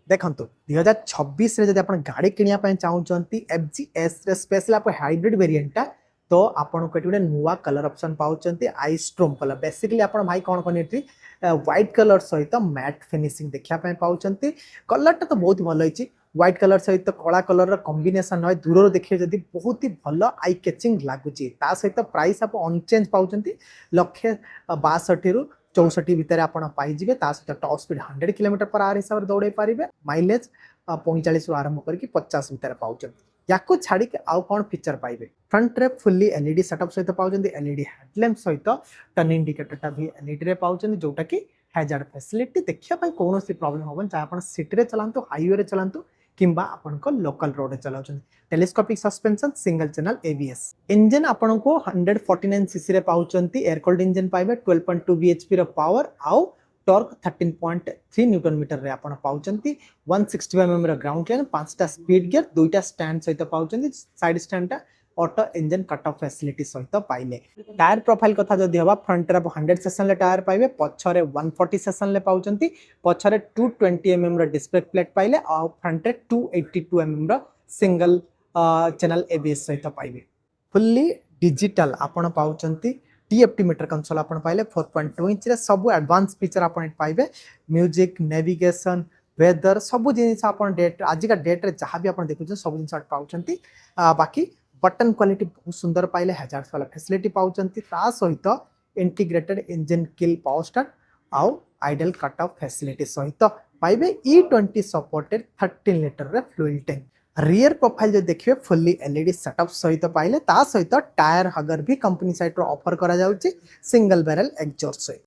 देखंतु 2026 रे जदि आपण गाड़ी किनिया पय चाहउचंती एफजीएस रे स्पेशल आप हाइब्रिड वेरिएंट तो आपन को एटी नुआ कलर ऑप्शन पाउचंती आई स्ट्रोम कलर बेसिकली आपण भाई कोन कोन एटी व्हाइट कलर सहित मैट फिनिशिंग देखिया पय पाउचंती कलर ता तो बहुत भलो हिची व्हाइट कलर सहित कला कलर रो कॉम्बिनेशन होय दूर देखिए जदि बहुत ही भलो आई कैचिंग लागुची ता सहित प्राइस आप अनचेंज पाउचंती लक्षे 62 रु 64 भितर आपण पाइजिबे ता सहित top speed 100 kilometre per hour हिसाब रे दौड़े पारिबे माइलेज 45 रु आरंभ करके 50 भितर पाउचंती याको छाड़ी के आउ कोन फीचर पाइबे फ्रंट रे फुल्ली एलईडी सेटअप सहित पाउचंती एलईडी हेडलैम्प सहित टर्न इंडिकेटर टा भी एलईडी रे पाउचंती जोटा कि हैजार्ड फैसिलिटी देखिया पय कोनोसी प्रॉब्लम होबन चाहे आपण सिटी रे चलांतु हाईवे रे चलांतु किंबा आपण को लोकल रोड रे चलाउछन telescopic suspension single channel ABS engine आपण को 149 सीसी रे पाउचंती एयर कूल्ड इंजन पाइबे 12.2 बीएचपी रो पावर आउ टॉर्क 13.3 न्यूटन मीटर रे आपण पाउचंती 165 एमएम रो ग्राउंड क्लियरेंस पांचटा स्पीड गियर दुईटा स्टैंड सहित पाउचंती साइड स्टैंड टा auto engine cut off facility सहित पाइले टायर प्रोफाइल कथा जदि हवा फ्रंट रे 100 सेशन ले टायर पाइबे पछरे 140 सेशन ले पाउचंती पछरे 220 एमएम रो डिस्प्ले प्लेट पाइले आ फ्रंट रे 282 एमएम रो सिंगल चैनल एबीएस सहित पाइबे फुल्ली डिजिटल आपण पाउचंती टीएफटी मीटर कंसोल आपण पाइले 4.2 इंच रे सब एडवांस फीचर आपण पाइबे म्यूजिक नेविगेशन वेदर सब जिनिस आपण डेट आज का डेट रे जहां भी आपण देखुछ सब जिनिस पाउचंती बाकी बटन क्वालिटी बहुत सुंदर पाइले हैजार्ड वाला फैसिलिटी पाउचंती ता सहित इंटीग्रेटेड इंजन किल पावर स्टार्ट आउ आइडल कट ऑफ फैसिलिटी सहित पाइबे E20 सपोर्टेड 13 लीटर रे फ्यूल टैंक रियर प्रोफाइल जो देखिए फुल्ली एलईडी सेटअप सहित पाइले ता सहित टायर हगर भी कंपनी साइड रो ऑफर करा जाउची सिंगल बैरल एग्जॉस्ट सहित